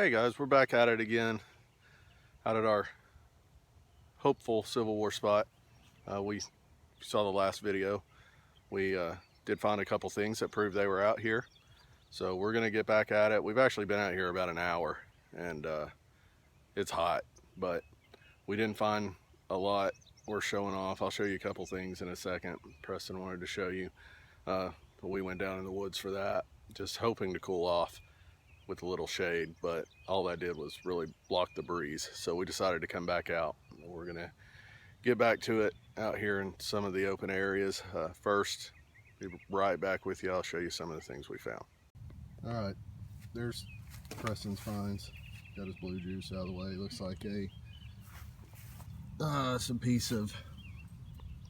Hey guys, we're back at it again, out at our hopeful Civil War spot. We saw the last video. We did find a couple things that proved they were out here. So we're gonna get back at it. We've actually been out here about an hour and it's hot, but we didn't find a lot worth showing off. I'll show you a couple things in a second. Preston wanted to show you, but we went down in the woods for that, just hoping to cool off with a little shade, but all that did was really block the breeze. So we decided to come back out. We're gonna get back to it out here in some of the open areas. First, be right back with you. I'll show you some of the things we found. All right, there's Preston's finds. Got his blue juice out of the way. Looks like some piece of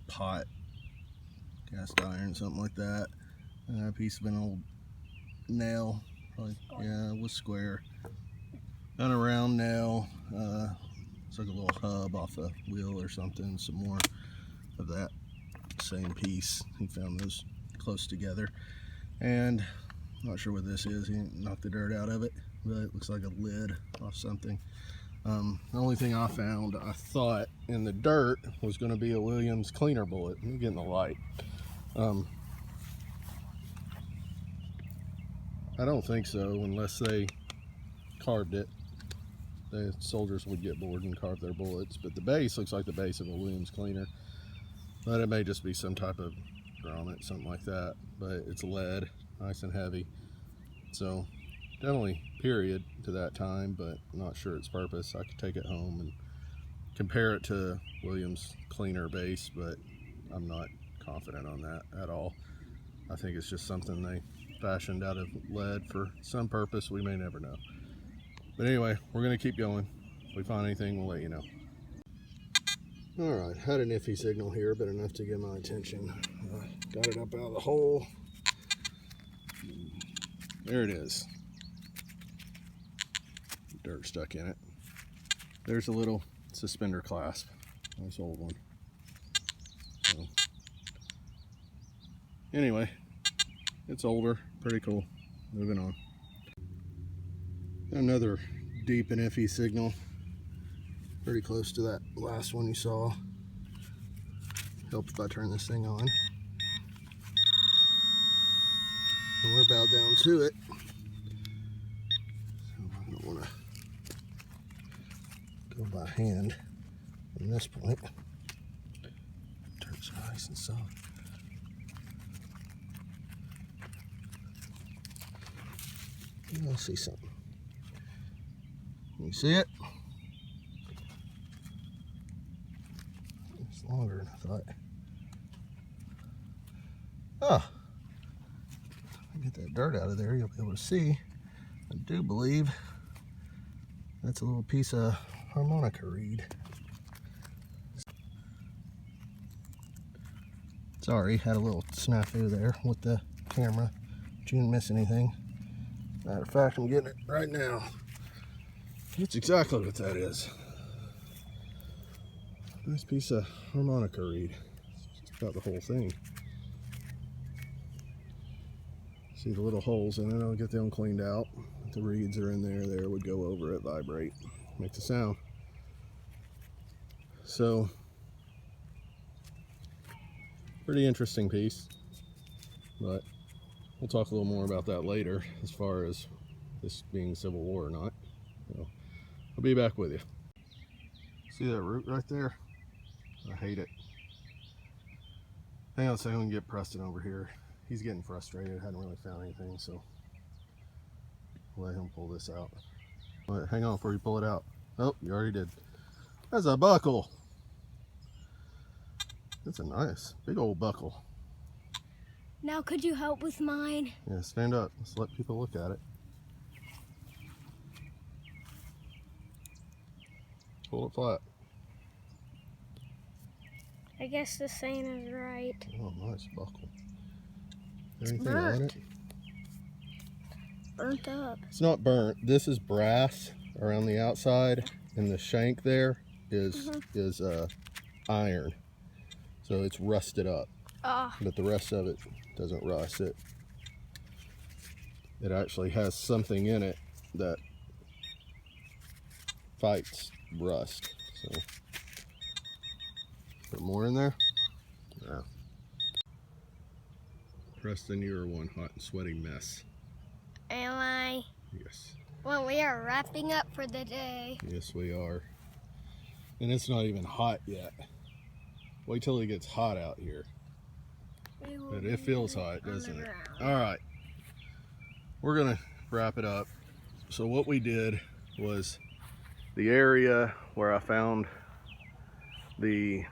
pot, cast iron, something like that. A piece of an old nail. Yeah, it was square. And a round nail. It's like a little hub off a wheel or something. Some more of that same piece. He found those close together. And I'm not sure what this is. He knocked the dirt out of it, but it looks like a lid off something. The only thing I found, I thought in the dirt, was going to be a Williams cleaner bullet. Let me get in the light. I don't think so, unless they carved it. The soldiers would get bored and carve their bullets, but the base looks like the base of a Williams cleaner. But it may just be some type of grommet, something like that. But it's lead, nice and heavy. So definitely period to that time, but I'm not sure its purpose. I could take it home and compare it to Williams cleaner base, but I'm not confident on that at all. I think it's just something they fashioned out of lead for some purpose. We may never know. But anyway, we're going to keep going. If we find anything, we'll let you know. Alright, had an iffy signal here, but enough to get my attention. Got it up out of the hole. There it is. Dirt stuck in it. There's a little suspender clasp. Nice old one. So, anyway, it's older, pretty cool. Moving on. Another deep and iffy signal. Pretty close to that last one you saw. Help if I turn this thing on. And we're about down to it. So I don't want to go by hand from this point. Dirt's nice and soft. I see something. Can you see it? It's longer than I thought. Oh, get that dirt out of there, you'll be able to see. I do believe that's a little piece of harmonica reed. Sorry, had a little snafu there with the camera, but you didn't miss anything. Matter of fact, I'm getting it right now. It's exactly what that is. Nice piece of harmonica reed. It's just about the whole thing. See the little holes in it. I'll get them cleaned out. The reeds are in there. There would go over it, vibrate, make the sound. So, pretty interesting piece. But we'll talk a little more about that later, as far as this being Civil War or not. So, I'll be back with you. See that root right there? I hate it. Hang on a second, we can get Preston over here. He's getting frustrated, hadn't really found anything, so I'll let him pull this out. All right, hang on before you pull it out. Oh, you already did. That's a buckle. That's a nice, big old buckle. Now could you help with mine? Yeah, stand up. Let's let people look at it. Pull it flat. I guess the saying is right. Oh, nice buckle. It's Anything burnt. on it? Burnt up. It's not burnt. This is brass around the outside, and the shank there is iron. So it's rusted up. But the rest of it doesn't rust. It actually has something in it that fights rust. So put more in there. Yeah. Preston, you are one hot and sweaty mess. Am I? Yes. Well, we are wrapping up for the day. Yes, we are. And it's not even hot yet. Wait till it gets hot out here. But it feels hot, doesn't it? All right. We're going to wrap it up. So what we did was the area where I found the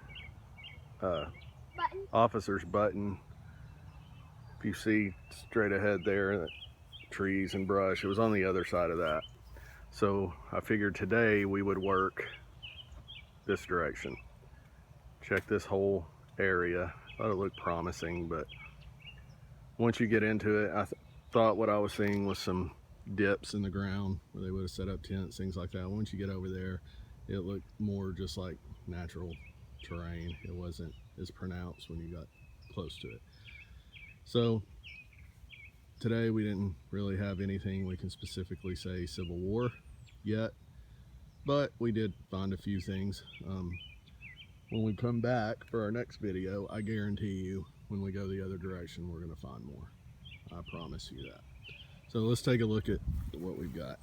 officer's button. If you see straight ahead there, trees and brush, it was on the other side of that. So I figured today we would work this direction. Check this whole area. Thought it looked promising, but once you get into it, I thought what I was seeing was some dips in the ground where they would have set up tents, things like that. Once you get over there, it looked more just like natural terrain. It wasn't as pronounced when you got close to it. So today we didn't really have anything we can specifically say Civil War yet, but we did find a few things. When we come back for our next video, I guarantee you when we go the other direction, we're gonna find more. I promise you that. So let's take a look at what we've got.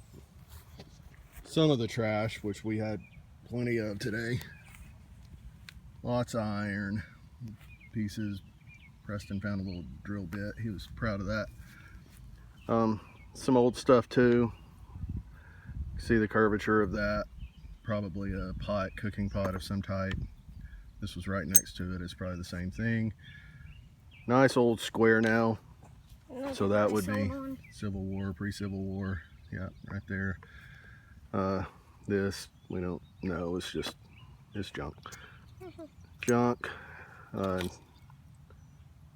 Some of the trash, which we had plenty of today. Lots of iron pieces. Preston found a little drill bit. He was proud of that. Some old stuff too. See the curvature of that. Probably a pot, cooking pot of some type. This was right next to it. It's probably the same thing. Nice old square now. So that would be Civil War, pre-Civil War. Yeah, right there. This, we don't know. It's junk. Junk.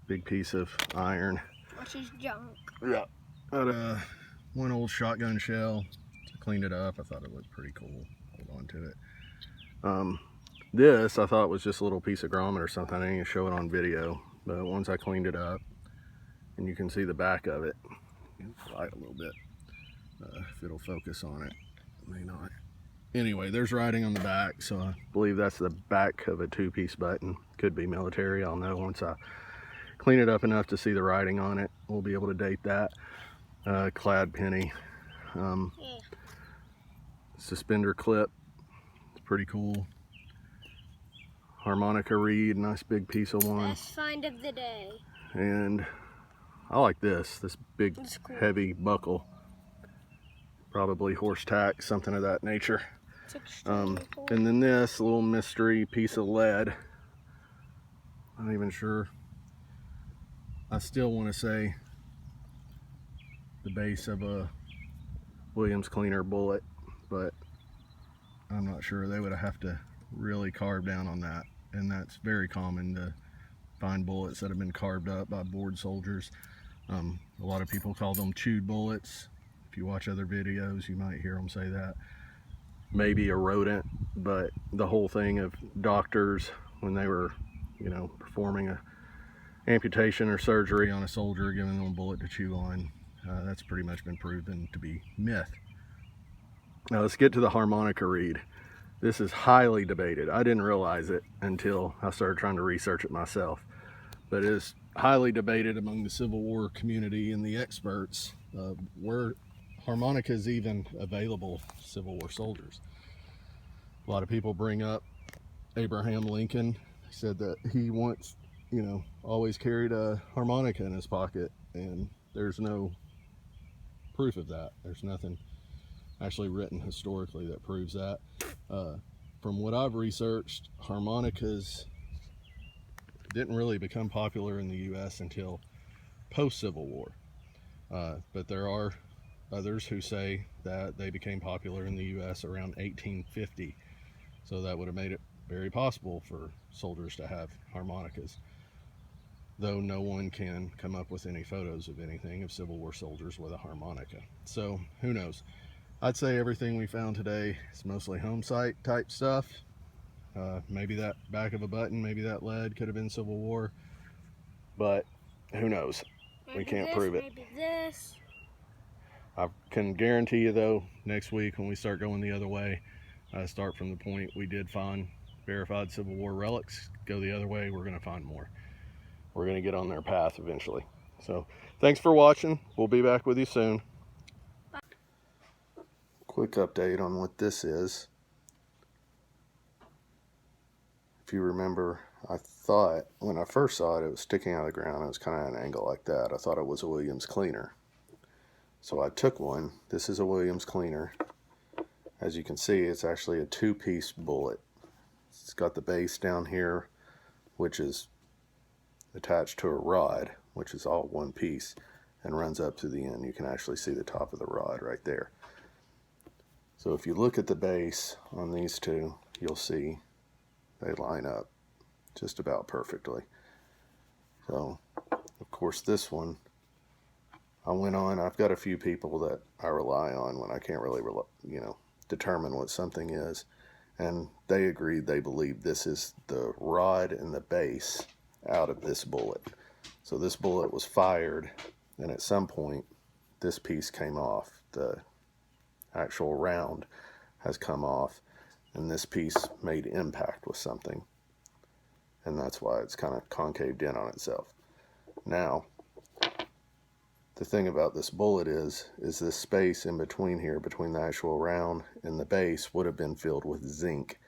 Big piece of iron. Which is junk. Yeah. Got one old shotgun shell. I cleaned it up. I thought it looked pretty cool. Hold on to it. This I thought was just a little piece of grommet or something. I didn't even show it on video. But once I cleaned it up, and you can see the back of it. Light a little bit. If it'll focus on it. It may not. Anyway, there's writing on the back, so I believe that's the back of a two-piece button. Could be military. I'll know once I clean it up enough to see the writing on it. We'll be able to date that. Clad penny. Suspender clip. It's pretty cool. Harmonica reed, nice big piece of one. Best find of the day. And I like this big cool. Heavy buckle. Probably horse tack, something of that nature. It's extremely cool. And then this little mystery piece of lead. Not even sure. I still want to say the base of a Williams cleaner bullet, but I'm not sure. They would have to really carve down on that, and that's very common to find bullets that have been carved up by bored soldiers. A lot of people call them chewed bullets. If you watch other videos, you might hear them say that. Maybe a rodent, but the whole thing of doctors when they were, performing a amputation or surgery on a soldier, giving them a bullet to chew on, that's pretty much been proven to be myth. Now let's get to the harmonica reed. This is highly debated. I didn't realize it until I started trying to research it myself. But it is highly debated among the Civil War community and the experts were harmonicas even available to Civil War soldiers. A lot of people bring up Abraham Lincoln. He said that he once, always carried a harmonica in his pocket, and there's no proof of that. There's nothing actually written historically that proves that. From what I've researched, harmonicas didn't really become popular in the U.S. until post-Civil War. But there are others who say that they became popular in the U.S. around 1850. So that would have made it very possible for soldiers to have harmonicas. Though no one can come up with any photos of anything of Civil War soldiers with a harmonica. So who knows? I'd say everything we found today is mostly home site type stuff. Maybe that back of a button, maybe that lead could have been Civil War, but who knows? Maybe we can't this, prove it. Maybe this. I can guarantee you though, next week when we start going the other way, start from the point we did find verified Civil War relics, go the other way, we're going to find more. We're going to get on their path eventually. So thanks for watching. We'll be back with you soon. Quick update on what this is. If you remember, I thought when I first saw it, it was sticking out of the ground. It was kind of at an angle like that. I thought it was a Williams cleaner. So I took one. This is a Williams cleaner. As you can see, it's actually a two-piece bullet. It's got the base down here, which is attached to a rod, which is all one piece, and runs up to the end. You can actually see the top of the rod right there. So if you look at the base on these two, you'll see they line up just about perfectly. So, of course, this one, I've got a few people that I rely on when I can't really, determine what something is. And they agreed, they believe this is the rod and the base out of this bullet. So this bullet was fired, and at some point, this piece came off. The actual round has come off, and this piece made impact with something. And that's why it's kind of concaved in on itself. Now, the thing about this bullet is this space in between here, between the actual round and the base, would have been filled with zinc.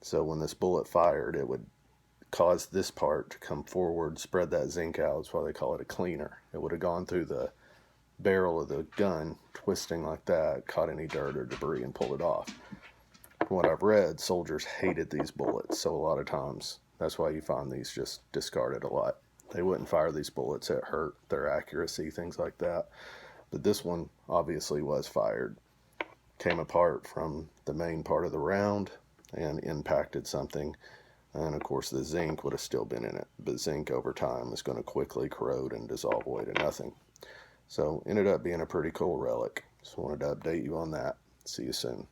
So when this bullet fired, it would cause this part to come forward, spread that zinc out. That's why they call it a cleaner. It would have gone through the barrel of the gun, twisting like that, caught any dirt or debris and pulled it off. From what I've read, soldiers hated these bullets, so a lot of times that's why you find these just discarded a lot. They wouldn't fire these bullets. It hurt their accuracy, things like that. But this one obviously was fired. Came apart from the main part of the round and impacted something. And of course the zinc would have still been in it. But zinc over time is going to quickly corrode and dissolve away to nothing. So ended up being a pretty cool relic. Just wanted to update you on that. See you soon.